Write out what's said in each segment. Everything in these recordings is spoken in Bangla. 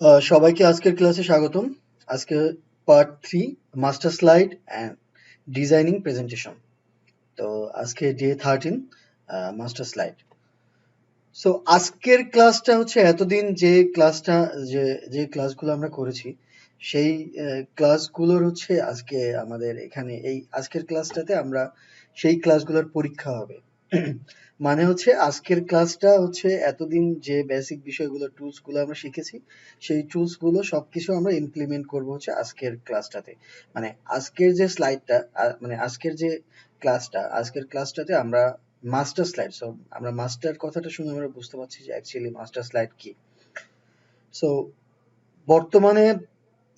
সবাইকে আজকের ক্লাসে স্বাগতম। আজকে part 3 master slide and designing presentation. তো আজকে ডে 13 মাস্টার স্লাইড। সো আজকের ক্লাসটা হচ্ছে এতদিন যে ক্লাসগুলো আমরা করেছি সেই ক্লাসগুলোর হচ্ছে আজকে আমাদের এখানে এই আজকের ক্লাসটাতে আমরা সেই ক্লাসগুলোর পরীক্ষা হবে। মানে হচ্ছে আজকের ক্লাসটা হচ্ছে এতদিন যে বেসিক বিষয়গুলো টুলস গুলো আমরা শিখেছি সেই টুলস গুলো সবকিছু আমরা ইমপ্লিমেন্ট করব হচ্ছে আজকের ক্লাসটাতে। মানে আজকের যে স্লাইডটা মানে আজকের ক্লাসটাতে আমরা মাস্টার স্লাইড। সো আমরা মাস্টার কথাটা শুনে আমরা বুঝতে পারছি যে অ্যাকচুয়ালি মাস্টার স্লাইড কি। সো বর্তমানে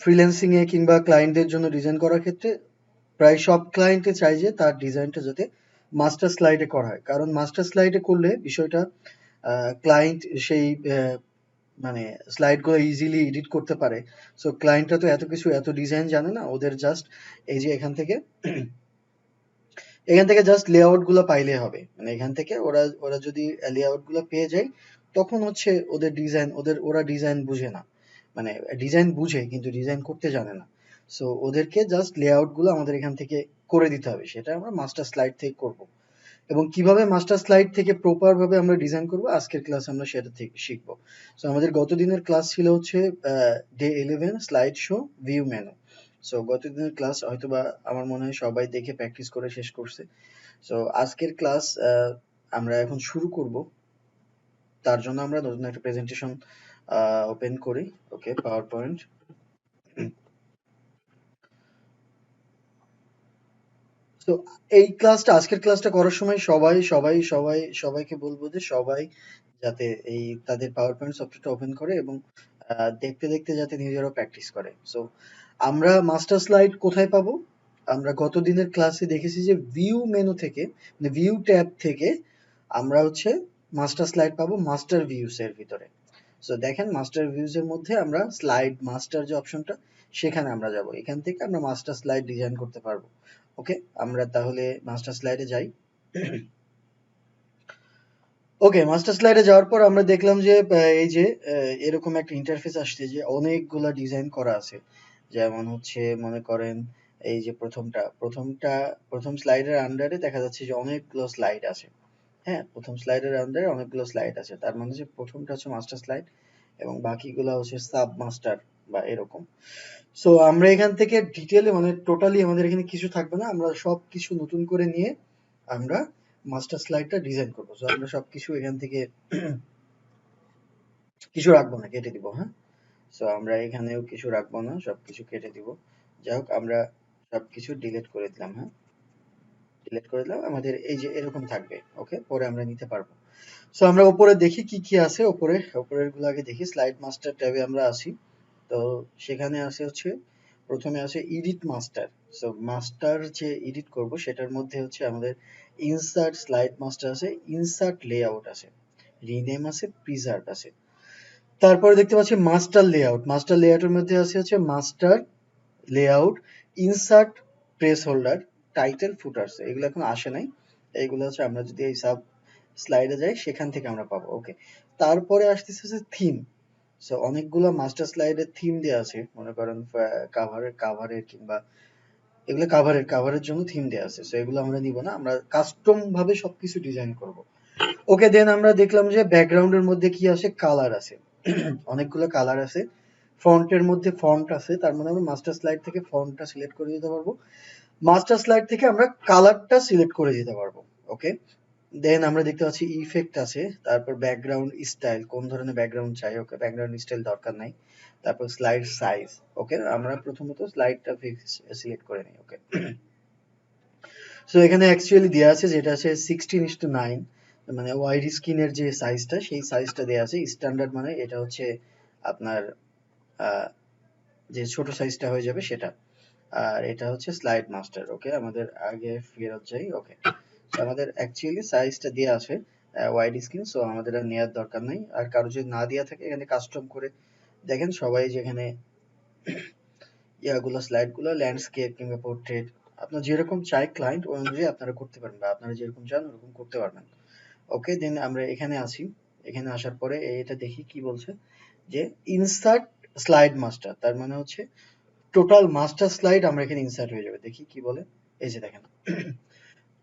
ফ্রিল্যান্সিং এ কিংবা ক্লায়েন্টদের জন্য ডিজাইন করার ক্ষেত্রে প্রায় সব ক্লায়েন্টই চায় যে তার ডিজাইনটা যাতে মাস্টার স্লাইডে করা হয়, কারণ মাস্টার স্লাইডে করলে বিষয়টা ক্লায়েন্ট সেই মানে স্লাইড গুলো ইজিলি এডিট করতে পারে। সো ক্লায়েন্টরা তো এত কিছু এত ডিজাইন জানে না, ওদের জাস্ট এই যে এখান থেকে জাস্ট লেআউট গুলো পাইলে হবে। মানে এখান থেকে ওরা ওরা যদি লেআউট গুলো পেয়ে যায় তখন হচ্ছে ওরা ডিজাইন বুঝে না। মানে ডিজাইন বুঝে কিন্তু ডিজাইন করতে জানে না। সো ওদেরকে জাস্ট লেআউট গুলো আমাদের এখান থেকে করে দিতে হবে, সেটা আমরা মাস্টার স্লাইড থেকে করব। এবং কিভাবে মাস্টার স্লাইড থেকে প্রপার ভাবে আমরা ডিজাইন করব আজকের ক্লাস আমরা সেটা থেকে শিখবো। সো আমাদের গত দিনের ক্লাস ছিল হচ্ছে day 11 slide show view menu. So গত দিনের ক্লাস হয়তোবা আমার মনে হয় সবাই দেখে প্র্যাকটিস করে শেষ করছে। সো আজকের ক্লাস আমরা এখন শুরু করব। তার জন্য আমরা নতুন একটা প্রেজেন্টেশন ওপেন করি। ওকে, পাওয়ার পয়েন্ট। তো আজকের ক্লাসটা করার সময় সবাইকে বলবো যে সবাই যাতে এই তাদের পাওয়ার পয়েন্ট সফটওয়্যারটা ওপেন করে এবং দেখতে দেখতে যাতে নিজেরাও প্র্যাকটিস করে। সো আমরা মাস্টার স্লাইড কোথায় পাবো? আমরা গত দিনের ক্লাসে দেখেছি যে ভিউ মেনু থেকে, মানে ভিউ ট্যাব থেকে আমরা হচ্ছে মাস্টার স্লাইড পাবো মাস্টার ভিউস এর ভিতরে। সো দেখেন মাস্টার ভিউজ এর মধ্যে আমরা স্লাইড মাস্টার যে অপশনটা সেখানে আমরা যাব, এখান থেকে আমরা মাস্টার স্লাইড ডিজাইন করতে পারবো। ওকে, আমরা তাহলে মাস্টার স্লাইডে যাই। ওকে, মাস্টার স্লাইডে যাওয়ার পর আমরা দেখলাম যে এই যে এরকম একটা ইন্টারফেস আসছে যে অনেকগুলা ডিজাইন করা আছে। যেমন হচ্ছে মনে করেন এই যে প্রথম স্লাইডের আন্ডারে দেখা যাচ্ছে যে অনেকগুলো স্লাইড আছে। হ্যাঁ, প্রথম স্লাইডের আন্ডারে অনেকগুলো স্লাইড আছে, তার মানে যে প্রথমটা হচ্ছে মাস্টার স্লাইড এবং বাকিগুলো হচ্ছে সাব মাস্টার বা এরকম। সো আমরা এখান থেকে ডিটেলে মানে টোটালি আমাদের এখানে কিছু থাকবে না, আমরা সবকিছু নতুন করে নিয়ে আমরা মাস্টার স্লাইডটা ডিজাইন করবো। সো আমরা সবকিছু এখান থেকে কিছু রাখবো না, কেটে দিব। হ্যাঁ, সো আমরা এখানেও কিছু রাখবো না, সবকিছু কেটে দিব। যাই হোক, আমরা সবকিছু ডিলিট করে দিলাম। হ্যাঁ, ডিলিট করে দিলাম, আমাদের এই যে এরকম থাকবে। ওকে, পরে আমরা নিতে পারবো। সো আমরা উপরে দেখি কি কি আছে। উপরের গুলো আগে দেখি। স্লাইড মাস্টার ট্যাবে আমরা আসি। তো সেখানে আছে হচ্ছে প্রথমে আছে এডিট মাস্টার। সো মাস্টার যে এডিট করব সেটার মধ্যে হচ্ছে আমাদের ইনসার্ট স্লাইড মাস্টার আছে, ইনসার্ট লেআউট আছে, রিনেম আছে, প্রিজার্ভ আছে। তারপরে দেখতে পাচ্ছি মাস্টার লেআউট। মাস্টার লেআউটের মধ্যে আছে হচ্ছে master layout, insert, placeholder, title, footers. এগুলো এখন আসে নাই, এইগুলো হচ্ছে আমরা যদি এই সাব স্লাইডে যাই সেখান থেকে আমরা পাবো। ওকে, তারপরে আসতেছে হচ্ছে থিম। সো অনেকগুলো মাস্টার স্লাইডের থিম দেওয়া আছে, মনে করেন কাভারের কিংবা এগুলো কাভারের জন্য থিম দেওয়া আছে। সো এগুলো আমরা নিব না, আমরা কাস্টম ভাবে সবকিছু ডিজাইন করব। ওকে, দেন আমরা দেখলাম যে ব্যাকগ্রাউন্ডের মধ্যে কি আছে, কালার আছে। অনেকগুলো কালার আছে। ফন্টের মধ্যে ফন্ট আছে, তার মানে আমরা মাস্টার স্লাইড থেকে ফন্টটা সিলেক্ট করে দিতে পারবো, মাস্টার স্লাইড থেকে আমরা কালারটা সিলেক্ট করে দিতে পারবো। ওকে, দেন আমরা দেখতে পাচ্ছি ইফেক্ট আছে, তারপর ব্যাকগ্রাউন্ড স্টাইল, কোন ধরনের ব্যাকগ্রাউন্ড চাই। ওকে, ব্যাকগ্রাউন্ড স্টাইল দরকার নাই। তারপর স্লাইড সাইজ। ওকে, আমরা প্রথমত স্লাইডটা সিলেক্ট করে নিই। ওকে, সো এখানে অ্যাকচুয়ালি দেওয়া আছে যেটা আছে 16:9, মানে ওয়াইড স্ক্রিনের যে সাইজটা সেই সাইজটা দেওয়া আছে। স্ট্যান্ডার্ড মানে এটা হচ্ছে আপনার আহ, যে ছোট সাইজটা হয়ে যাবে সেটা। আর এটা হচ্ছে স্লাইড মাস্টার। ওকে, আমাদের আগে ফেরত যাই। ওকে, আমাদের অ্যাকচুয়ালি সাইজটা দেওয়া আছে ওয়াইড স্ক্রিন, সো আমাদের আর নেওয়ার দরকার নাই। আর কারো যদি না দেওয়া থাকে এখানে কাস্টম করে দেখেন সবাই যেখানে ইয়াগুলো স্লাইড গুলো ল্যান্ডস্কেপ কিংবা পোর্ট্রেট আপনার যেরকম চাই ক্লায়েন্ট ওই অনুযায়ী আপনারা করতে পারেন বা আপনারা যেরকম চান ওরকম করতে পারবেন। ওকে, দেন আমরা এখানে আসি। এখানে আসার পরে এটা দেখি কি বলছে যে ইনসার্ট স্লাইড মাস্টার, তার মানে হচ্ছে টোটাল মাস্টার স্লাইড আমরা এখানে ইনসার্ট হয়ে যাবে। দেখি কি বলে, এই যে দেখেন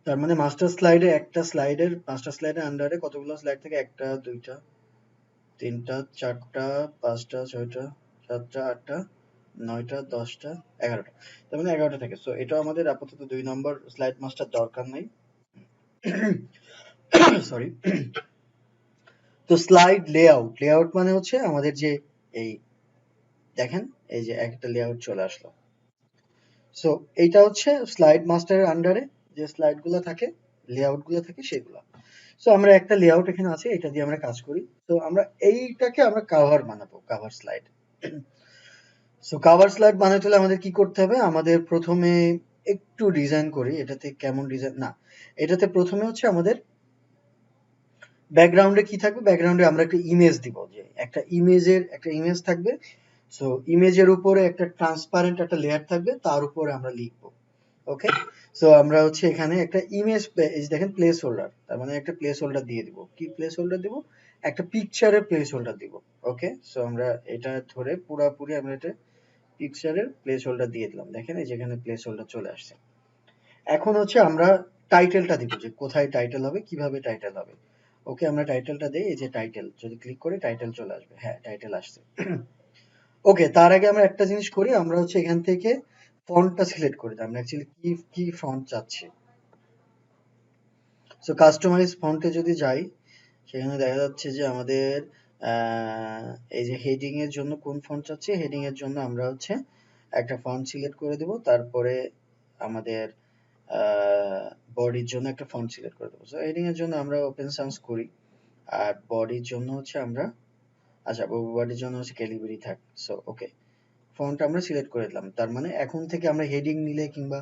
তার মানে মাস্টার স্লাইডের আন্ডারে কতগুলো স্লাইড থাকে, একটা দুইটা তিনটা চারটা পাঁচটা ছয়টা সাতটা আটটা নয়টা দশটা এগারোটা, তার মানে 11টা থাকে। সো এটা আমাদের আপাতত 2 নম্বর স্লাইড মাস্টার দরকার নাই। সরি। তো স্লাইড লেআউট মানে হচ্ছে আমাদের যে এই দেখেন এই যে একটা লেআউট চলে আসলো। সো এইটা হচ্ছে স্লাইড মাস্টারের আন্ডারে যে স্লাইড গুলো থাকে, লেআউট গুলো থাকে সেগুলো। সো আমরা একটা লেআউট এখানে আছে, এটা দিয়ে আমরা কাজ করি। তো আমরা এইটাকে আমরা কাভার বানাবো, cover slide. So cover slide বানাতে হলে আমাদের কি করতে হবে, আমাদের প্রথমে একটু ডিজাইন করি, এটাতে কেমন ডিজাইন না, এটাতে প্রথমে হচ্ছে আমাদের ব্যাকগ্রাউন্ডে কি থাকবে, ব্যাকগ্রাউন্ডে আমরা একটা ইমেজ দিব, যে একটা ইমেজ থাকবে। সো ইমেজের উপরে একটা ট্রান্সপারেন্ট একটা লেয়ার থাকবে, তার উপরে আমরা লিখবো। ওকে, সো আমরা হচ্ছে এখানে একটা ইমেজ, এই দেখেন প্লেস হোল্ডার, তার মানে একটা প্লেস হোল্ডার দিয়ে দিব। কি প্লেস হোল্ডার দিব, একটা পিকচারের প্লেস হোল্ডার দিব। ওকে, সো আমরা এটা ধরে পুরাপুরি আমরা এটা পিকচারের প্লেস হোল্ডার দিয়ে দিলাম। দেখেন এই যেখানে প্লেস হোল্ডার চলে আসছে। এখন হচ্ছে আমরা টাইটেলটা দিব, যে কোথায় টাইটেল হবে, কিভাবে টাইটেল হবে। ওকে, আমরা টাইটেলটা দেই, এই যে টাইটেল, যদি ক্লিক করি টাইটেল চলে আসবে। হ্যাঁ, টাইটেল আসছে। ওকে, তার আগে আমরা একটা জিনিস করি, আমরা হচ্ছে এখান থেকে ফন্টটা সিলেক্ট করে দিই, আমরা অ্যাকচুয়ালি কি ফন্ট চাচ্ছি। সো কাস্টমাইজ ফন্টে যদি যাই, সেখানে দেখা যাচ্ছে যে আমাদের এই যে হেডিং এর জন্য কোন ফন্ট চাচ্ছি, হেডিং এর জন্য আমরা হচ্ছে একটা ফন্ট সিলেক্ট করে দেব। তারপরে আমাদের বডির জন্য একটা ফন্ট সিলেক্ট করে দেবো। সো হেডিং এর জন্য আমরা ওপেন সান্স করি, আর বডির জন্য হচ্ছে আমরা, আচ্ছা বডির জন্য হচ্ছে ক্যালিবরি থাক। সো ওকে, ফন্ট আমরা সিলেক্ট করে দিলাম। তার মানে এখন থেকে আমরা হেডিং নিলে কিংবা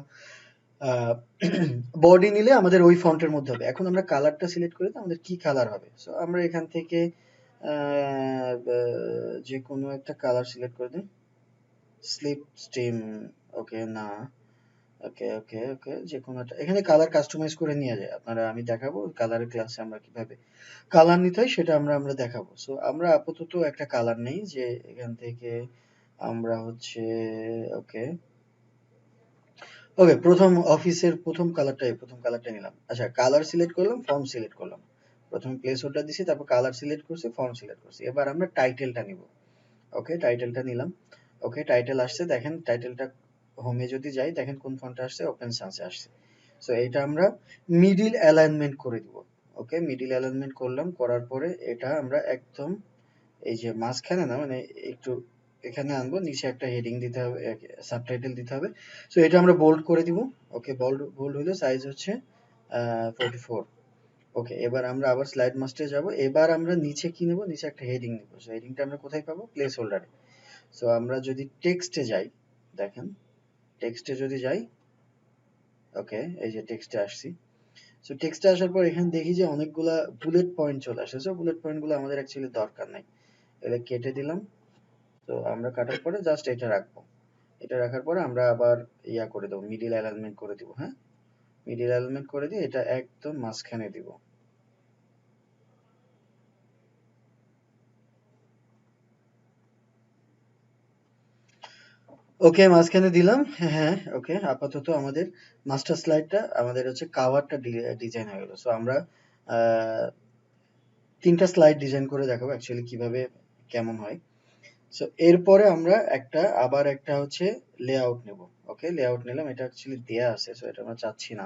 বডি নিলে আমাদের ওই ফন্টের মধ্যে হবে। এখন আমরা কালারটা সিলেক্ট করে দিই, আমাদের কি কালার হবে। সো আমরা এখান থেকে যে কোনো একটা কালার সিলেক্ট করে দিই, স্লিপ স্টিম, ওকে না, ওকে ওকে ওকে, যে কোনো একটা, এখানে কালার কাস্টমাইজ করে নিয়ে যায় আপনারা, আমি দেখাবো কালারের ক্লাসে আমরা কিভাবে কালার নিতে হয়, সেটা আমরা দেখাবো। সো আমরা আপাতত একটা কালার নেই, যে এখান থেকে আমরা হচ্ছে ওকে ওকে প্রথম কালারটা নিলাম। আচ্ছা, কালার সিলেক্ট করলাম, ফন্ট সিলেক্ট করলাম, প্রথমে প্লেস হোল্ডার দিছি, তারপর কালার সিলেক্ট করছি, ফন্ট সিলেক্ট করছি। এবার আমরা টাইটেলটা নিব। ওকে, টাইটেলটা নিলাম। ওকে, টাইটেল আসছে, দেখেন টাইটেলটা হোমে যদি যাই, দেখেন কোন ফন্টে আসছে, ওপেন সান্সে আসছে। সো এটা আমরা মিডিল অ্যালাইনমেন্ট করে দিব। ওকে, মিডিল অ্যালাইনমেন্ট করলাম, করার পরে এটা আমরা একদম এই যে মাঝখানে না, মানে একটু এখানে আনবো, নিচে একটা হেডিং দিতে হবে, সাবটাইটেল দিতে হবে। সো এটা আমরা বোল্ড করে দিব। ওকে, বোল্ড হলে সাইজ হচ্ছে 44। ওকে, এবার আমরা আবার স্লাইড মাস্টারে যাব। এবার আমরা নিচে কি নেব, নিচে একটা হেডিং নেব। সো হেডিংটা আমরা কোথায় পাবো, প্লেস হোল্ডারে। সো আমরা যদি টেক্সটে যাই, দেখেন টেক্সটে যদি যাই, ওকে এই যে টেক্সটে আসছি। সো টেক্সটে আসার পর এখানে দেখি যে অনেকগুলা বুলেট পয়েন্ট চলে আসে। সো বুলেট পয়েন্টগুলো আমাদের অ্যাকচুয়ালি দরকার নাই, এটা কেটে দিলাম। তো আমরা কাটার পরে জাস্ট এটা রাখবো। এটা রাখার পরে আমরা আবার ইয়া করে দেবো, মিডিল অ্যালাইনমেন্ট করে দিব। হ্যাঁ, মিডিল অ্যালাইনমেন্ট করে দিয়ে এটা একদম মাঝখানে দিব। ওকে, মাঝখানে দিলাম। হ্যাঁ, ওকে, আপাতত আমাদের মাস্টার স্লাইডটা, আমাদের হচ্ছে কাভারটা ডিজাইন হয়ে গেল। সো আমরা আহ, 3টা স্লাইড ডিজাইন করে দেখাবো অ্যাকচুয়ালি কিভাবে কেমন হয়। সো এরপরে আমরা আবার একটা হচ্ছে লেআউট নেব। ওকে, লেআউট নিলাম, এটা অ্যাকচুয়ালি দেয়া আছে, সো এটা আমরা চাচ্ছি না।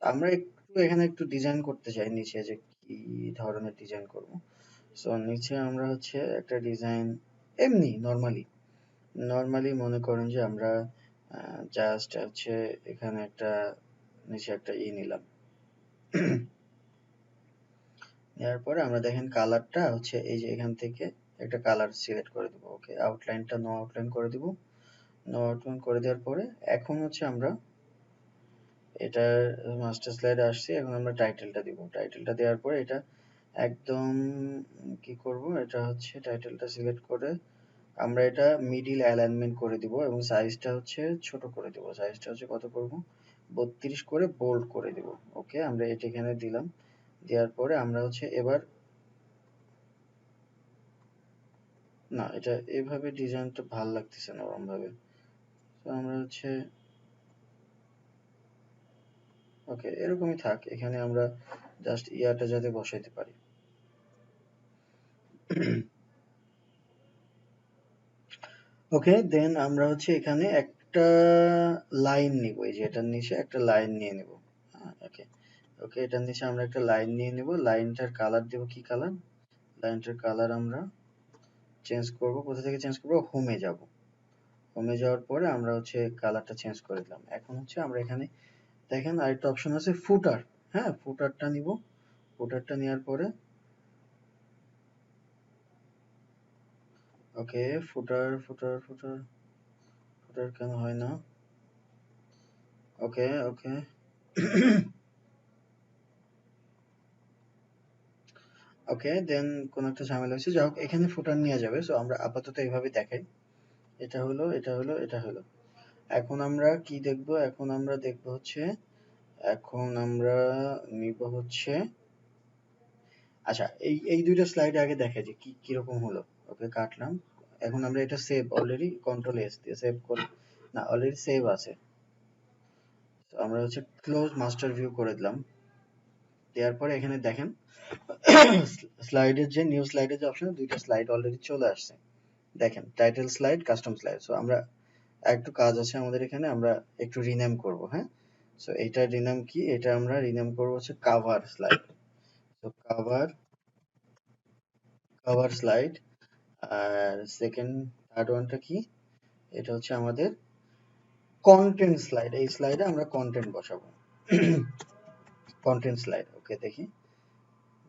আমরা একটু এখানে একটু ডিজাইন করতে চাই নিচে, যে কি ধরনের ডিজাইন করব। সো নিচে আমরা হচ্ছে একটা ডিজাইন এমনি নর্মালি মনে করেন যে আমরা জাস্ট হচ্ছে এখানে একটা নিচে একটা নিলাম। নেওয়ার পরে আমরা দেখেন কালারটা হচ্ছে এই যে এখান থেকে একটা কালার সিলেক্ট করে দেবো। ওকে, আউটলাইনটা নো আউটলাইন করে দিব। নো আউটলাইন করে দেওয়ার পরে এখন হচ্ছে আমরা এটার মাস্টার স্লাইডে আসছি। এখন আমরা টাইটেলটা দিব। টাইটেলটা দেওয়ার পরে এটা একদম কি করব, এটা হচ্ছে টাইটেলটা সিলেক্ট করে আমরা এটা মিডিল অ্যালাইনমেন্ট করে দিব, এবং সাইজটা হচ্ছে ছোট করে দিব। সাইজটা হচ্ছে কত করব, 32 করে বোল্ড করে দিব। ওকে, আমরা এটা এখানে দিলাম। দেওয়ার পরে আমরা হচ্ছে এবার না, এটা এভাবে ডিজাইনটা ভাল লাগতেছে না ওরম ভাবে। তো আমরা হচ্ছে ওকে এরকমই থাক, এখানে আমরা জাস্ট ইয়াটা যাতে বসাইতে পারি। ওকে দেন আমরা হচ্ছে এখানে একটা লাইন নিব, এই যে এটার নিচে একটা লাইন নিয়ে নিব। ওকে ওকে এটার নিচে আমরা একটা লাইন নিয়ে নিব। লাইনটার কালার দেব কি কালার? লাইনটার কালার আমরা চেঞ্জ করব, কোথা থেকে চেঞ্জ করব? হোমে যাব। হোমে যাওয়ার পরে আমরা হচ্ছে কালারটা চেঞ্জ করে দিলাম। এখন হচ্ছে আমরা এখানে দেখেন আরেকটা অপশন আছে ফুটার। হ্যাঁ, ফুটারটা নিব। ফুটারটা নেওয়ার পরে ওকে ফুটার ফুটার ফুটার ফুটার কেন হয় না? ওকে ওকে ওকে দেন কোন একটা ঝামেলা হয়েছে, যাই হোক এখানে ফুটার নেওয়া যাবে। সো আমরা আপাতত এইভাবে দেখাই, এটা হলো এটা হলো এটা হলো। এখন আমরা কি দেখব? এখন আমরা দেখব হচ্ছে, এখন আমরা নিব হচ্ছে, আচ্ছা এই এই দুইটা স্লাইড আগে দেখাই যে কি কিরকম হলো। ওকে কাটলাম। এখন আমরা এটা সেভ, অলরেডি কন্ট্রোল এস দিয়ে সেভ করে, না অলরেডি সেভ আছে। তো আমরা হচ্ছে ক্লোজ মাস্টার ভিউ করে দিলাম। দেওয়ার পরে এখানে দেখেন স্লাইডের যে নিউ স্লাইডের যে অপশন, দুইটা স্লাইড অলরেডি চলে আসছে। দেখেন title slide, custom slide. So আমরা একটু কাজ আছে আমাদের এখানে, আমরা একটু রিনেম করব। হ্যাঁ, সো এটা রিনেম কি? এটা আমরা রিনেম করব হচ্ছে কাভার স্লাইড। তো কাভার কাভার স্লাইড। আর সেকেন্ড থার্ড ওয়ানটা কি? এটা হচ্ছে আমাদের কন্টেন্ট স্লাইড। এই স্লাইডে আমরা কন্টেন্ট বসাবো। Content slide. ওকে দেখি,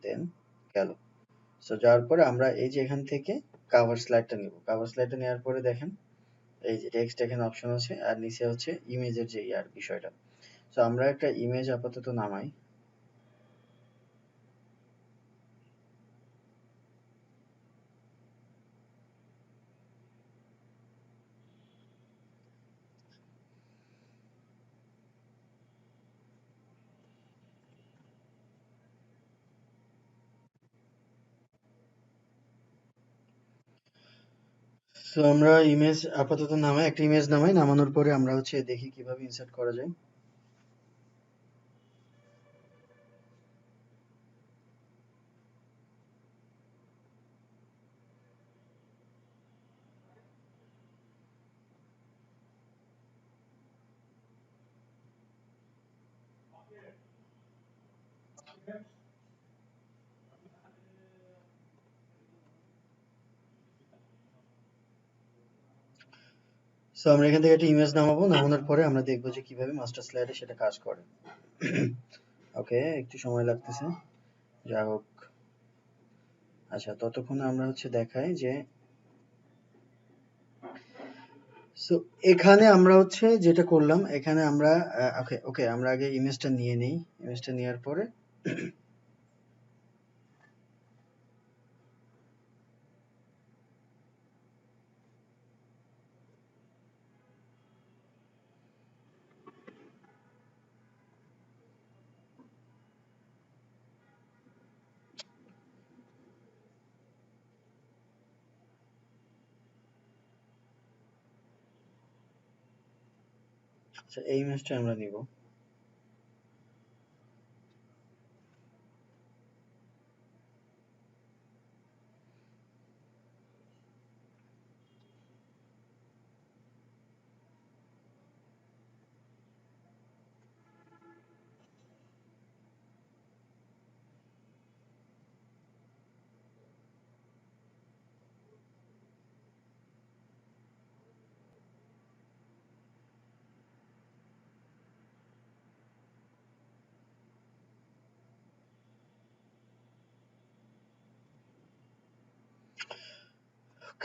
দেন গেল। সো যাওয়ার পরে আমরা এই যে এখান থেকে কাভার স্লাইডটা নিব। কাভার স্লাইডটা নেওয়ার পরে দেখেন এই যে টেক্সট এখানে অপশন আছে, আর নিচে হচ্ছে ইমেজের যে ইয়ার বিষয়টা। সো আমরা একটা ইমেজ আপাতত নামাই। সো আমরা ইমেজ আপাতত নামাই, একটা ইমেজ নামাই। নামানোর পরে আমরা হচ্ছে দেখি কিভাবে ইনসার্ট করা যায়। সো আমরা এখান থেকে একটা ইমেজ নামাবো। নামানোর পরে আমরা দেখবো যে কিভাবে মাস্টার স্লাইডে সেটা কাজ করে। ওকে একটু সময় লাগতেছে, যাই হোক। আচ্ছা ততক্ষণে আমরা হচ্ছে দেখাই যে, সো এখানে আমরা হচ্ছে যেটা করলাম, এখানে আমরা ওকে ওকে আমরা আগে ইমেজটা নিয়ে নেই। ইমেজটা নেওয়ার পরে আচ্ছা এই ইমেজটা আমরা নিব।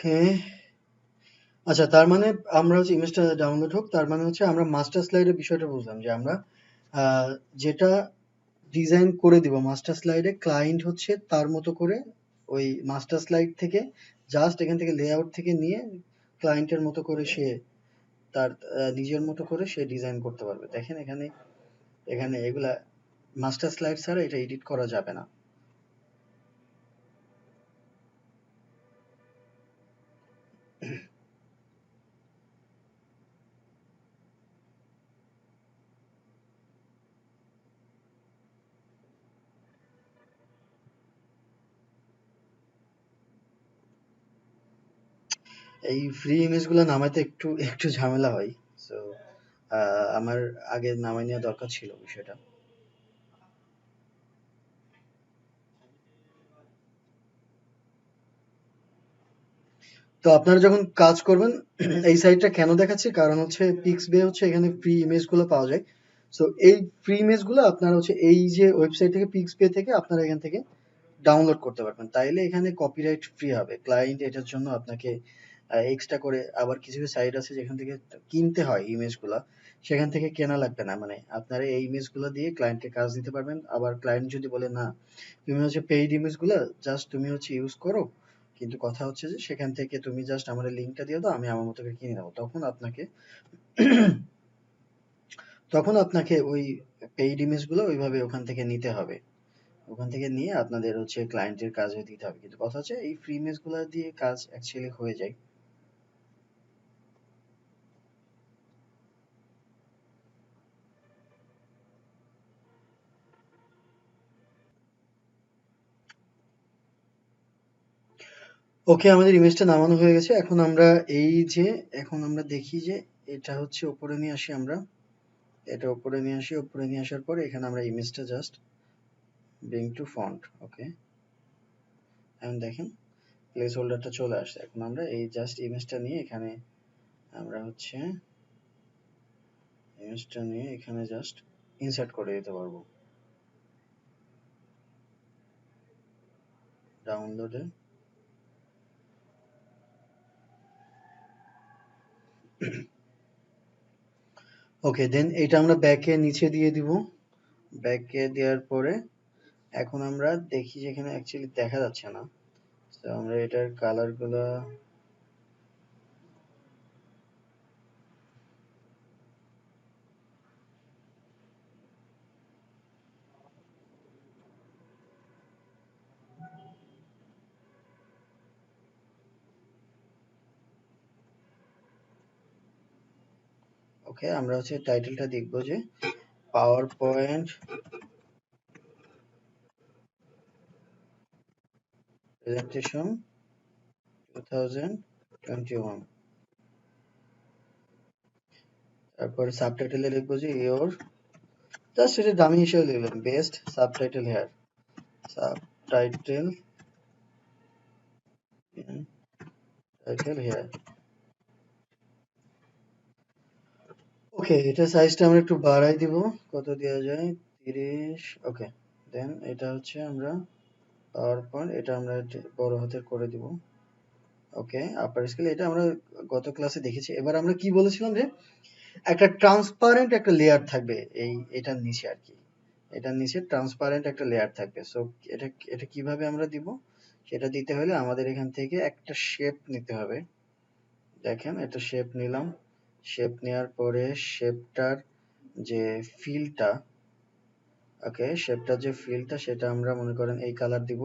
ওকে আচ্ছা তার মানে আমরা হচ্ছে ইমেজটা ডাউনলোড হোক, তার মানে হচ্ছে আমরা মাস্টার স্লাইডের বিষয়টা বুঝলাম যে আমরা আহ, যেটা ডিজাইন করে দিব মাস্টার স্লাইডে, ক্লায়েন্ট হচ্ছে তার মতো করে ওই মাস্টার স্লাইড থেকে জাস্ট এখান থেকে লেআউট থেকে নিয়ে ক্লায়েন্টের মতো করে সে তার নিজের মতো করে সে ডিজাইন করতে পারবে। দেখেন এখানে এখানে এগুলা মাস্টার স্লাইড ছাড়া এটা এডিট করা যাবে না। এই ফ্রি ইমেজগুলো নামাইতে একটু একটু ঝামেলা হয়। সো আমার আগে নামাই নেওয়া দরকার ছিল বিষয়টা। তো আপনারা যখন কাজ করবেন এই সাইটটা কেন দেখাচ্ছি, কারণ হচ্ছে পিক্সবে হচ্ছে এখানে ফ্রি ইমেজগুলো পাওয়া যায়। সো এই ফ্রি ইমেজগুলো আপনারা হচ্ছে এই যে ওয়েবসাইট থেকে পিক্সবে থেকে আপনারা এখান থেকে ডাউনলোড করতে পারবেন। তাইলে এখানে কপিরাইট ফ্রি হবে। ক্লায়েন্ট এটার জন্য আপনাকে এক্সট্রা করে আবার কিছু সাইট আছে যেখান থেকে কিনতে হয় ইমেজগুলা, সেখান থেকে কেনা লাগবে না। মানে আপনারা এই ইমেজগুলো দিয়ে ক্লায়েন্টকে কাজ দিতে পারবেন। আবার ক্লায়েন্ট যদি বলে না তুমি হচ্ছে পেইড ইমেজগুলো জাস্ট তুমি হচ্ছে ইউজ করো, কিন্তু কথা হচ্ছে যে সেখান থেকে তুমি জাস্ট আমার লিঙ্কটা দিয়ে দাও, আমি আমার মতো করে কিনে নেবো, তখন আপনাকে ওই পেইড ইমেজগুলো ওইভাবে ওখান থেকে নিতে হবে। ওখান থেকে নিয়ে আপনাদের হচ্ছে ক্লায়েন্টের কাজে দিতে হবে। কিন্তু কথা হচ্ছে এই ফ্রি ইমেজগুলো দিয়ে কাজ অ্যাকচুয়ালি হয়ে যায়। ওকে, আমাদের ইমেজটা নামানো হয়ে গেছে। এখন আমরা দেখি যে এটা হচ্ছে উপরে নিয়ে আসি আমরা। এটা উপরে নিয়ে আসার পরে এখানে আমরা ইমেজটা জাস্ট ব্রিং টু ফন্ট। ওকে, এখন দেখেন প্লেস হোল্ডারটা চলে আসছে। এখন আমরা এই জাস্ট ইমেজটা নিয়ে এখানে আমরা হচ্ছে ইমেজটা নিয়ে এখানে জাস্ট ইনসার্ট করে দিতে পারবো ডাউনলোডে। ওকে, দেন এটা আমরা ব্যাকে নিচে দিয়ে দিব। ব্যাকে দেওয়ার পরে এখন আমরা দেখি যে এখানে অ্যাকচুয়ালি দেখা যাচ্ছে না। তো আমরা এটার কালার গুলা ওকে, আমরা হচ্ছে টাইটেলটা দেখব যে পাওয়ার পয়েন্ট প্রেজেন্টেশন 2021। তারপরে সাবটাইটেলে লিখবো যে ইওর, জাস্ট এটা দামি হিসেবে লিখলাম, best subtitle here, subtitle title here. Okay, এটা সাইজটা আমরা একটু বাড়াই দিব। কত দেওয়া যায়? 30। ওকে, দেন এটা হচ্ছে আমরা পাওয়ার পয়েন্ট, এটা আমরা বড় হাতের করে দিব। ওকে, আপার স্কেল এটা আমরা গত ক্লাসে দেখেছি। এবার আমরা কি বলেছিলাম যে একটা ট্রান্সপারেন্ট একটা লেয়ার থাকবে এই এটার নিচে আর কি। এটার নিচে ট্রান্সপারেন্ট একটা লেয়ার থাকবে। সো এটা এটা কিভাবে আমরা দিব? সেটা দিতে হলে আমাদের এখান থেকে একটা শেপ নিতে হবে। দেখেন একটা শেপ নিলাম। শেপ নেওয়ার পরে শেপটার যে ফিলটা, ওকে, শেপটার যে ফিলটা সেটা আমরা মনে করেন এই কালার দিব।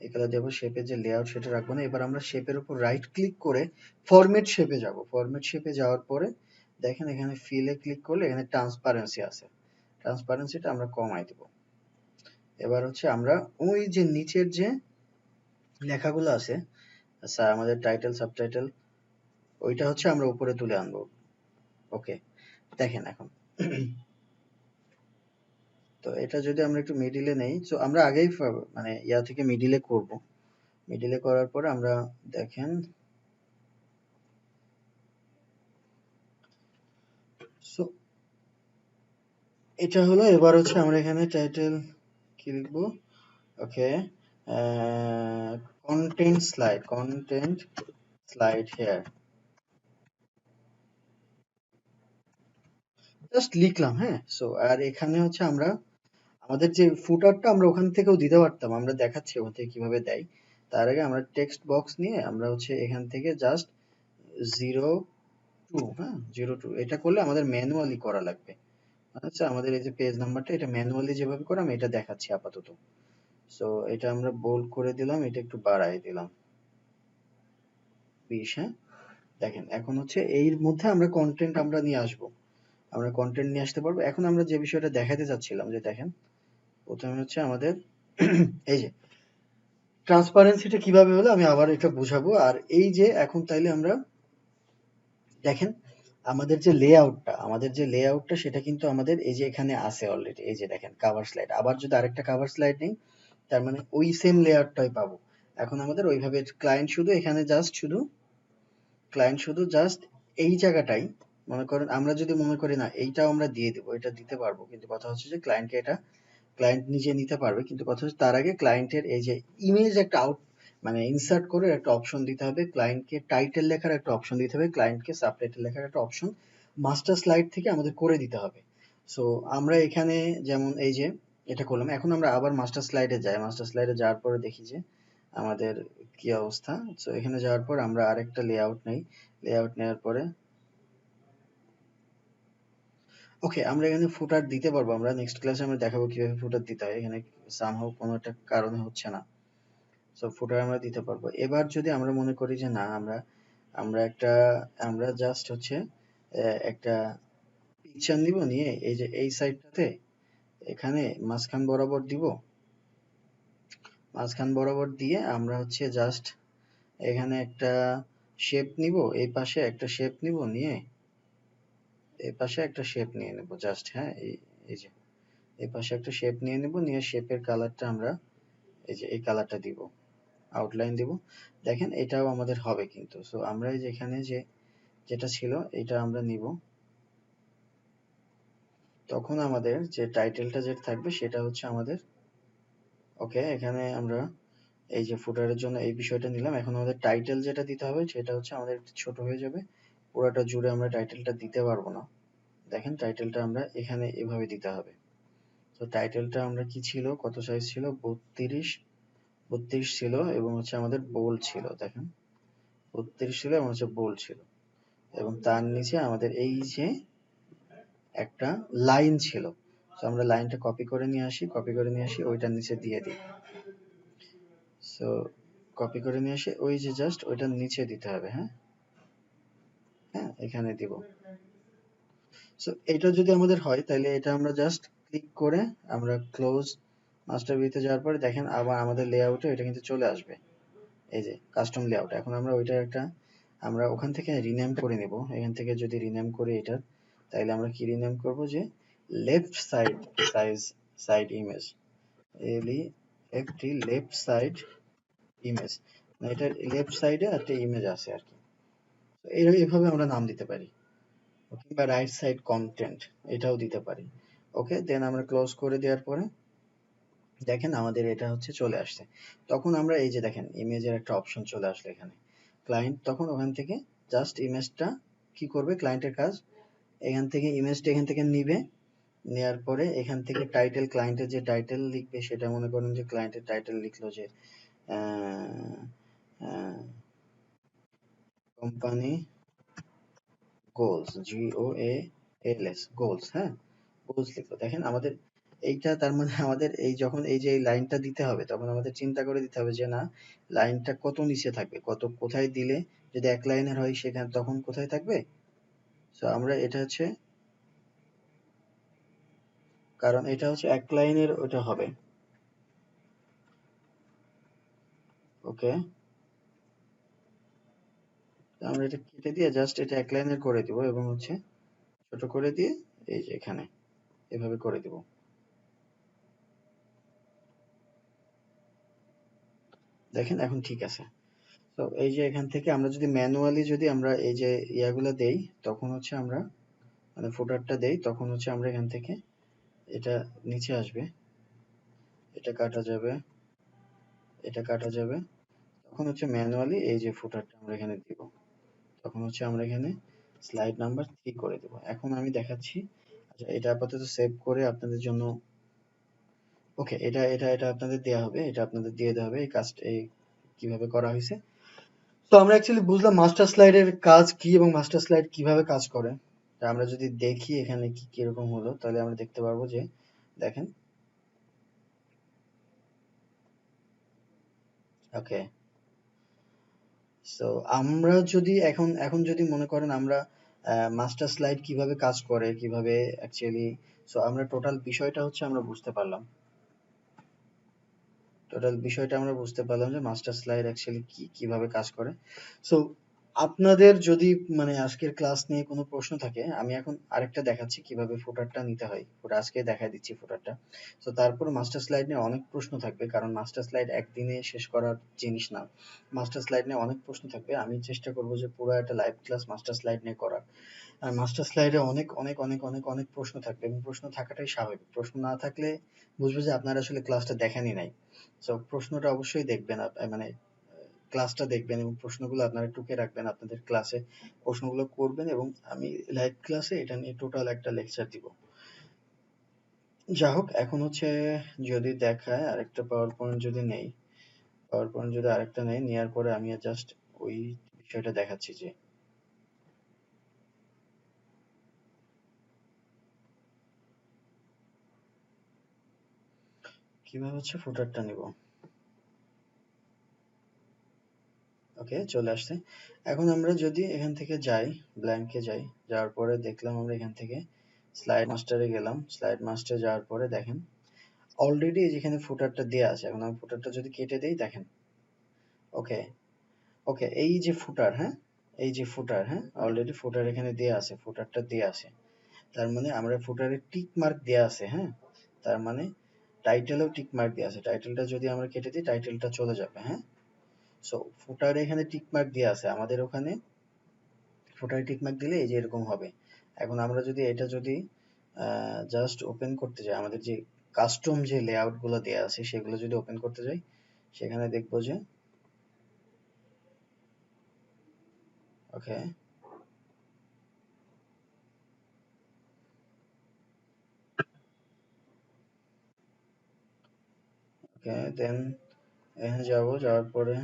এই কালার দেবো। শেপের যে লেআউট সেটা রাখবো না। এবার আমরা শেপের উপর রাইট ক্লিক করে ফরম্যাট শেপে যাব। ফরম্যাট শেপে যাওয়ার পরে দেখেন এখানে ফিলে ক্লিক করলে এখানে ট্রান্সপারেন্সি আছে। ট্রান্সপারেন্সিটা আমরা কমাই দেব। এবার হচ্ছে আমরা ওই যে নিচের যে লেখাগুলো আছে, আচ্ছা আমাদের টাইটেল সাবটাইটেল, ওইটা হচ্ছে আমরা উপরে তুলে আনবো। ওকে, দেখেন এখন তো এটা যদি আমরা একটু মিডিলে নেই, তো আমরা আগেই মানে ইয়া থেকে মিডিলে করব। মিডিলে করার পরে আমরা দেখেন, সো এটা হলো। এবার হচ্ছে আমরা এখানে টাইটেল কি লিখবো? ওকে, কন্টেন্ট স্লাইড হেয়ার, জাস্ট লিখলাম। হ্যাঁ, সো আর এখানে হচ্ছে আমরা আমাদের যে ফুটারটা আমরা ওখান থেকেও দিতে পারতাম, আমরা দেখাচ্ছি ওখান থেকে কিভাবে দেয়। তার আগে আমরা টেক্সট বক্স নিয়ে আমরা হচ্ছে এখান থেকে জাস্ট 02, হ্যাঁ 02 এটা করলে আমাদের ম্যানুয়ালি করা লাগবে। আচ্ছা, আমাদের এই যে পেজ নাম্বারটা এটা ম্যানুয়ালি যেভাবে করে আমি এটা দেখাচ্ছি আপাতত। সো এটা আমরা বোল্ড করে দিলাম, এটা একটু বাড়াই দিলাম 20। হ্যাঁ, দেখেন এখন হচ্ছে এর মধ্যে আমরা কন্টেন্ট আমরা নিয়ে আসবো। আমরা কন্টেন্ট নিয়ে আসতে পারবো। এখন আমরা যে বিষয়টা দেখাতে চাচ্ছিলাম যে দেখেন প্রথমে হচ্ছে আমাদের এই যে ট্রান্সপারেন্সিটা কিভাবে হলো আমি আবার এটা বুঝাবো। আর এই যে এখন তাইলে আমরা দেখেন আমাদের যে লেআউটটা সেটা কিন্তু আমাদের এই যে এখানে আছে অলরেডি। এই যে দেখেন কভার স্লাইড, আবার যদি আরেকটা কভার স্লাইড নেই তার মানে ওই সেম লেআউটটাই পাবো। এখন আমাদের ওইভাবে ক্লায়েন্ট শুধু এখানে জাস্ট এই জায়গাটাই মনে করেন, আমরা যদি মনে করি না এইটাও আমরা দিয়ে দেবো, এটা দিতে পারবো, কিন্তু কথা হচ্ছে যে ক্লায়েন্ট নিজে নিতে পারবে, কিন্তু কথা হচ্ছে তার আগে ক্লায়েন্টের এই যে ইমেজ একটা মানে ইনসার্ট করে একটা অপশন দিতে হবে, ক্লায়েন্টকে টাইটেল লেখার একটা অপশন দিতে হবে, ক্লায়েন্টকে সাবটাইটেল লেখার একটা অপশন মাস্টার স্লাইড থেকে আমাদের করে দিতে হবে। সো আমরা এখানে যেমন এই যে এটা করলাম, এখন আমরা আবার মাস্টার স্লাইডে যাই। মাস্টার স্লাইডে যাওয়ার পরে দেখি যে আমাদের কি অবস্থা। সো এখানে যাওয়ার পর আমরা আরেকটা লেআউট নেই। লেআউট নেওয়ার পরে ওকে, আমরা এখানে ফুটার দিতে পারবো। আমরা নেক্সট ক্লাসে আমরা দেখাবো কিভাবে ফুটার দিতে হয়। এখানে সামহাউ কোনো একটা কারণে হচ্ছে না। সো ফুটার আমরা দিতে পারবো। এবার যদি আমরা মনে করি যে না, আমরা একটা আমরা জাস্ট হচ্ছে একটা পিকচার নিব, নিয়ে এই যে এই সাইডটাতে এখানে মাঝখান বরাবর দিয়ে আমরা হচ্ছে জাস্ট এখানে একটা শেপ নিব, এই পাশে একটা শেপ নিব, নিয়ে এই পাশে একটা শেপ নিয়ে নেব জাস্ট। হ্যাঁ, এই যে এই পাশে একটা শেপ নিয়ে নেব, নিয়ে শেপের কালারটা আমরা এই যে এই কালারটা দিব, আউটলাইন দিব। দেখেন এটাও আমাদের হবে কিন্তু। সো আমরা এই যে এখানে যেটা ছিল এটা আমরা নিব, তখন আমাদের যে টাইটেলটা যেটা থাকবে সেটা হচ্ছে আমাদের ওকে। এখানে আমরা এই যে ফুটারের জন্য এই বিষয়টা নিলাম। এখন আমাদের টাইটেল যেটা দিতে হবে সেটা হচ্ছে আমাদের একটু ছোট হয়ে যাবে, পুরোটা জুড়ে আমরা টাইটেলটা দিতে পারবো না। দেখেন টাইটেলটা আমরা এখানে এভাবে দিতে হবে। তো টাইটেলটা আমরা কি ছিল, কত সাইজ ছিল, 32 ছিল, এবং হচ্ছে আমাদের বোল্ড ছিল। দেখেন 32 ছিল এবং হচ্ছে বোল্ড ছিল, এবং তার নিচে আমাদের এই যে একটা লাইন ছিল। তো আমরা লাইনটা কপি করে নিয়ে আসি ওইটার নিচে দিয়ে দিই। সো কপি করে নিয়ে এসে ওই যে জাস্ট ওইটার নিচে দিতে হবে। হ্যাঁ, হ্যাঁ এখানে দিব। সো এটা যদি আমাদের হয় তাহলে এটা আমরা জাস্ট ক্লিক করে আমরা ক্লোজ মাস্টার ভিউতে যাওয়ার পরে দেখেন আবার আমাদের লেআউটে এটা কিন্তু চলে আসবে। এই যে কাস্টম লেআউট। এখন আমরা ওইটার একটা আমরা ওখান থেকে রিনেম করে নেব। এখান থেকে যদি রিনেম করি এটার, তাইলে আমরা কি রিনেম করব যে left side size side image, এলি একটি লেফট সাইড ইমেজ, মানে এটা লেফট সাইডে একটা ইমেজ আছে আর কি। এইভাবে আমরা নাম দিতে পারি, কিংবা রাইট সাইড কন্টেন্ট এটাও দিতে পারি। ওকে, দেন আমরা ক্লোজ করে দেওয়ার পরে দেখেন আমাদের এটা হচ্ছে চলে আসছে। তখন আমরা এই যে দেখেন ইমেজের একটা অপশন চলে আসলো এখানে। ক্লায়েন্ট তখন ওখান থেকে জাস্ট ইমেজটা কি করবে, ক্লায়েন্টের কাজ এখান থেকে ইমেজটা এখান থেকে নিবে, নেয়ার পরে এখান থেকে টাইটেল, ক্লায়েন্টের যে টাইটেল লিখবে সেটা মনে করেন যে ক্লায়েন্টের টাইটেল লিখলো যে কোম্পানি গোলস, GOALS গোলস। হ্যাঁ, গোলস লিখলো। দেখেন আমাদের এইটা তার মানে আমাদের এই যখন এই যে এই লাইনটা দিতে হবে তখন আমাদের চিন্তা করে দিতে হবে যে না, লাইনটা কত নিচে থাকবে, কোথায় দিলে, যদি এক লাইনের হয় সেখানে তখন কোথায় থাকবে। সো আমরা এটা হচ্ছে, কারণ এটা হচ্ছে এক লাইনের ওটা হবে। ওকে, আমরা এটা কেটে দিয়ে জাস্ট এটা এক লাইনের করে দিব, এবং হচ্ছে ছোট করে দিয়ে এই যে এখানে এভাবে করে দিব। দেখেন এখন ঠিক আছে। তো এই যে এখান থেকে আমরা যদি ম্যানুয়ালি যদি আমরা এই যে ইয়াগুলো দেই, তখন হচ্ছে আমরা মানে ফুটারটা দেই, তখন হচ্ছে আমরা এখান থেকে এটা নিচে আসবে, এটা কাটা যাবে, এটা কাটা যাবে। তখন হচ্ছে ম্যানুয়ালি এই যে ফুটারটা আমরা এখানে দিব, তখন হচ্ছে আমরা এখানে স্লাইড নাম্বার 3 করে দেব। এখন আমি দেখাচ্ছি। আচ্ছা, এটা আপাতত সেভ করে আপনাদের জন্য ওকে, এটা আপনাদের দেয়া হবে, এটা আপনাদের দিয়ে দেওয়া হবে এই কাজটা এই কিভাবে করা হয়েছে। তো আমরা অ্যাকচুয়ালি বুঝলাম মাস্টার স্লাইডের কাজ কি এবং মাস্টার স্লাইড কিভাবে কাজ করে। তা আমরা যদি দেখি এখানে কি কিরকম হলো, তাহলে আমরা দেখতে পারবো যে দেখেন ওকে। সো আমরা যদি এখন যদি মনে করেন আমরা মাস্টার স্লাইড কিভাবে কাজ করে, কিভাবে অ্যাকচুয়ালি, সো আমরা টোটাল বিষয়টা হচ্ছে আমরা বুঝতে পারলাম। টোটাল বিষয়টা আমরা বুঝতে পারলাম যে মাস্টার স্লাইড অ্যাকচুয়ালি কি, কিভাবে কাজ করে। সো আপনাদের যদি মানে আজকের ক্লাস নিয়ে কোনো প্রশ্ন থাকে, আমি এখন আরেকটা দেখাচ্ছি কিভাবে ফুটারটা নিতে হয়। ওটা আজকে দেখাই দিচ্ছি ফুটারটা। তো তারপর মাস্টার স্লাইড নিয়ে অনেক প্রশ্ন থাকবে, কারণ মাস্টার স্লাইড একদিনে শেষ করার জিনিস না। মাস্টার স্লাইড নিয়ে অনেক প্রশ্ন থাকবে। আমি চেষ্টা করব যে পুরো একটা লাইভ ক্লাস মাস্টার স্লাইড নিয়ে করার। আর মাস্টার স্লাইডে অনেক অনেক অনেক অনেক অনেক প্রশ্ন থাকবে, এবং প্রশ্ন থাকাটাই স্বাভাবিক। প্রশ্ন না থাকলে বুঝবে যে আপনারা আসলে ক্লাসটা দেখেনই নাই। সো প্রশ্নটা অবশ্যই দেখবেন, মানে ক্লাসটা দেখবেন এবং প্রশ্নগুলো আপনারা টুকে রাখবেন আপনাদের ক্লাসে। প্রশ্নগুলো করবেন এবং আমি লাইভ ক্লাসে এটা নিয়ে টোটাল একটা লেকচার দিব। যা হোক, এখন হচ্ছে যদি দেখায় আরেকটা পাওয়ার পয়েন্ট যদি নেই, পাওয়ার পয়েন্ট যদি আরেকটা নেই, নেওয়ার পরে আমি জাস্ট ওই বিষয়টা দেখাচ্ছি যে কিভাবে হচ্ছে ফুটারটা নিব। ওকে, চলে আসছে। এখন আমরা যদি এখান থেকে যাই, ব্ল্যাঙ্কে যাই, যাওয়ার পরে দেখলাম আমরা এখান থেকে স্লাইড মাস্টারে গেলাম। স্লাইড মাস্টারে যাওয়ার পরে দেখেন অলরেডি যেখানে ফুটারটা দেয়া আছে। এখন আমি ফুটারটা যদি কেটে দেই, দেখেন। ওকে, ওকে, এই যে ফুটার, হ্যাঁ, এই যে ফুটার, হ্যাঁ, অলরেডি ফুটার এখানে দেয়া আছে, ফুটারটা দেয়া আছে। তার মানে আমরা ফুটারে টিক মার্ক দেয়া আছে, হ্যাঁ। তার মানে টাইটেলেও টিক মার্ক দেয়া আছে। টাইটেলটা যদি আমরা কেটে দিই, টাইটেলটা চলে যাবে, হ্যাঁ। সো ফুটারে এখানে টিক মার্ক দেয়া আছে, আমাদের ওখানে ফুটারে টিক মার্ক দিলে এই যে এরকম হবে। এখন আমরা যদি এটা যদি জাস্ট ওপেন করতে যাই, আমাদের যে কাস্টম যে লেআউট গুলো দেয়া আছে সেগুলো যদি ওপেন করতে যাই, সেখানে দেখবো যে ওকে, ওকে, দেন এখানে যাবো, যাওয়ার পরে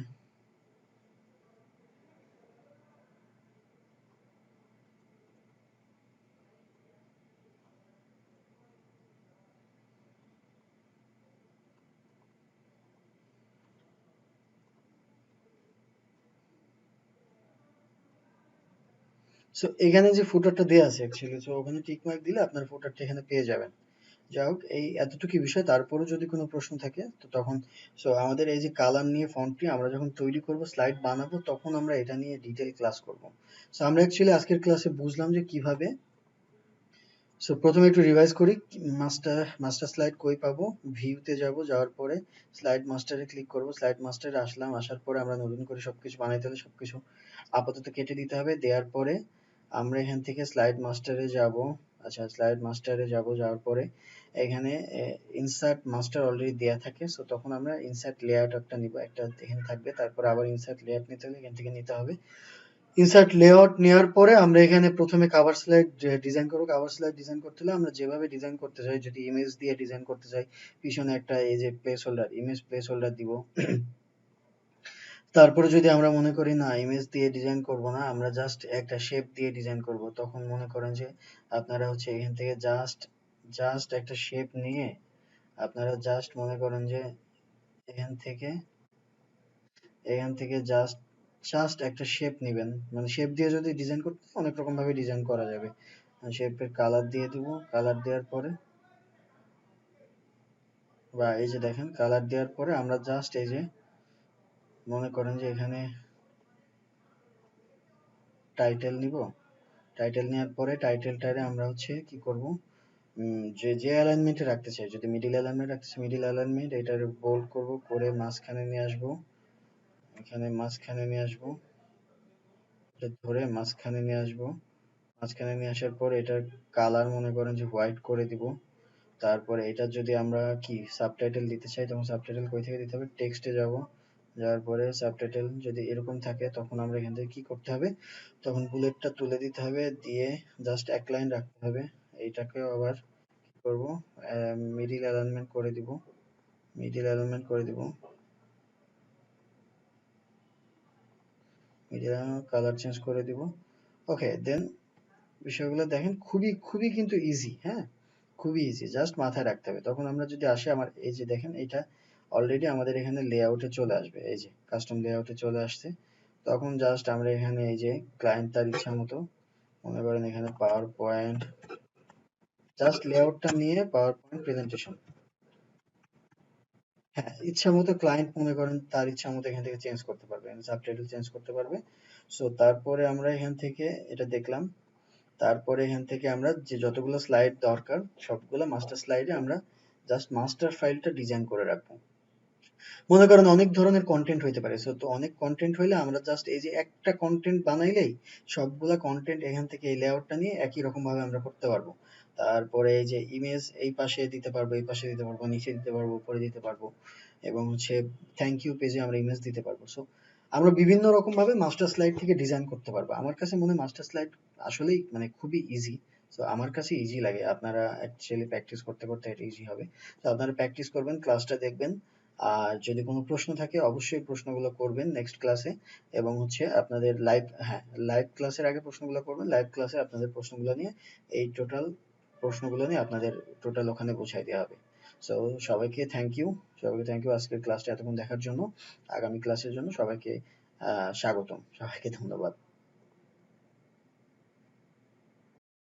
সো এখানে যে ফুটারটা দেয়া আছে অ্যাকচুয়ালি, সো ওখানে টিক মার্ক দিলে আপনার ফুটারটা এখানে পেয়ে যাবেন। যাই হোক, এই এতটুকু বিষয়। তারপরেও যদি কোনো প্রশ্ন থাকে তো তখন, সো আমাদের এই যে কালার নিয়ে ফন্টটি আমরা যখন তৈরি করব, স্লাইড বানাবো, তখন আমরা এটা নিয়ে ডিটেইল ক্লাস করব। সো আমরা অ্যাকচুয়ালি আজকের ক্লাসে বুঝলাম যে কিভাবে। সো প্রথমে একটু রিভাইজ করি। মাস্টার মাস্টার স্লাইড কই পাবো? ভিউতে যাব, যাওয়ার পরে স্লাইড মাস্টারে ক্লিক করব। স্লাইড মাস্টারে আসলাম, আসার পরে আমরা নতুন করে সবকিছু বানাইতে হলে সবকিছু আপাতত কেটে দিতে হবে। দেওয়ার পরে আমরা এখান থেকে স্লাইড মাস্টারে যাব। আচ্ছা, স্লাইড মাস্টারে যাব, যাওয়ার পরে এখানে ইনসার্ট মাস্টার অলরেডি দেয়া থাকে। সো তখন আমরা ইনসার্ট লেআউট একটা নিব, একটা এখানে থাকবে। তারপর আবার ইনসার্ট লেআউট নিতে হলে এখান থেকে নিতে হবে। ইনসার্ট লেআউট নেওয়ার পরে আমরা এখানে প্রথমে কাভার স্লাইড ডিজাইন করব। কাভার স্লাইড ডিজাইন করতে হলে আমরা যেভাবে ডিজাইন করতে চাই, যদি ইমেজ দিয়ে ডিজাইন করতে চাই, পিছনে একটা এই যে place holder, image place holder দিব। তারপরে যদি আমরা মনে করি না ইমেজ দিয়ে ডিজাইন করব না, আমরা জাস্ট একটা শেপ দিয়ে ডিজাইন করব, তখন মনে করেন যে আপনারা হচ্ছে এখান থেকে জাস্ট জাস্ট একটা শেপ নিয়ে আপনারা জাস্ট মনে করেন যে এখান থেকে এখান থেকে জাস্ট জাস্ট একটা শেপ নিবেন। মানে শেপ দিয়ে যদি ডিজাইন করতে অনেক রকম ভাবে ডিজাইন করা যাবে। শেপের কালার দিয়ে দিব, কালার দেওয়ার পরে বা এই যে দেখেন কালার দেওয়ার পরে আমরা জাস্ট এই যে মনে করেন যে এখানে টাইটেল নিব। টাইটেল নেওয়ার পরে টাইটেলটারে আমরা হচ্ছে কি করব, যে যে অ্যালাইনমেন্টে রাখতে চাই, যদি মিডিল অ্যালাইনমেন্ট রাখতে চাই, মিডিল অ্যালাইনমেন্ট এটার বোল্ড করব, করে মাঝখানে নিয়ে আসবো। এখানে মাঝখানে নিয়ে আসবো, এটা ধরে মাঝখানে নিয়ে আসবো। মাঝখানে নিয়ে আসার পর এটার কালার মনে করেন যে হোয়াইট করে দিব। তারপরে এটা যদি আমরা কি সাবটাইটেল দিতে চাই, তখন সাবটাইটেল কই থেকে দিতে হবে? টেক্সটে যাব, যাওয়ার পরে সাবটাইটেল যদি এরকম থাকে, তখন আমরা এখান থেকে কি করতে হবে, তখন বুলেটটা তুলে দিতে হবে, দিয়ে জাস্ট এক লাইন রাখতে হবে। এইটাকেও আবার কি করব, মিডিল অ্যালাইনমেন্ট করে দিব, মিডিল অ্যালাইনমেন্ট করে দিব, মিডিল কালার চেঞ্জ করে দিব। ওকে, দেন বিষয়গুলো দেখেন খুবই খুবই কিন্তু ইজি, হ্যাঁ, খুবই ইজি, জাস্ট মাথায় রাখতে হবে। তখন আমরা যদি আসি, আমার এই যে দেখেন এটা অলরেডি আমাদের এখানে লেআউটে চলে আসবে, এই যে কাস্টম লেআউটে চলে আসছে। তখন জাস্ট আমরা এখানে এই যে ক্লায়েন্ট তার ইচ্ছা মতো মনে করেন এখানে পাওয়ার পয়েন্ট, জাস্ট লেআউটটা নিয়ে পাওয়ার পয়েন্ট প্রেজেন্টেশন, হ্যাঁ, ইচ্ছা মতো ক্লায়েন্ট মনে করেন তার ইচ্ছা মতো এখান থেকে চেঞ্জ করতে পারবে, সাবটাইটেল চেঞ্জ করতে পারবে। সো তারপরে আমরা এখান থেকে এটা দেখলাম। তারপরে এখান থেকে আমরা যে যতগুলো স্লাইড দরকার সবগুলো মাস্টার স্লাইডে আমরা জাস্ট মাস্টার ফাইলটা ডিজাইন করে রাখবো। মনে করেন অনেক ধরনের কন্টেন্ট হইতে পারে, সো তো অনেক কন্টেন্ট হইলে আমরা জাস্ট এই যে একটা কন্টেন্ট বানাইলেই সবগুলা কন্টেন্ট এখান থেকে এই লেআউটটা নিয়ে একই রকম ভাবে আমরা করতে পারবো। তারপরে এই যে ইমেজ এই পাশে দিতে পারবো, এই পাশে দিতে পারবো, নিচে দিতে পারবো, উপরে দিতে পারবো, এবং হচ্ছে থ্যাংক ইউ পেজে আমরা ইমেজ দিতে পারবো। সো আমরা বিভিন্ন রকম ভাবে মাস্টার স্লাইড থেকে ডিজাইন করতে পারবো। আমার কাছে মনে হয় মাস্টার স্লাইড আসলেই মানে খুবই ইজি। সো আমার কাছে ইজি লাগে, আপনারা অ্যাকচুয়ালি প্র্যাকটিস করতে করতে এটা ইজি হবে। তো আপনারা প্র্যাকটিস করবেন, ক্লাসটা দেখবেন। আর যদি কোনো প্রশ্ন থাকে অবশ্যই প্রশ্নগুলো করবেন নেক্সট ক্লাসে, এবং হচ্ছে আপনাদের লাইভ, হ্যাঁ, লাইভ ক্লাসের আগে প্রশ্নগুলো করবেন, লাইভ ক্লাসে আপনাদের প্রশ্নগুলো নিয়ে এই টোটাল প্রশ্নগুলো নিয়ে আপনাদের টোটাল ওখানে বোঝাই দেওয়া হবে। সো সবাইকে থ্যাংক ইউ, সবাইকে থ্যাংক ইউ আজকের ক্লাসটা এতক্ষণ দেখার জন্য। আগামী ক্লাসের জন্য সবাইকে স্বাগতম, সবাইকে ধন্যবাদ।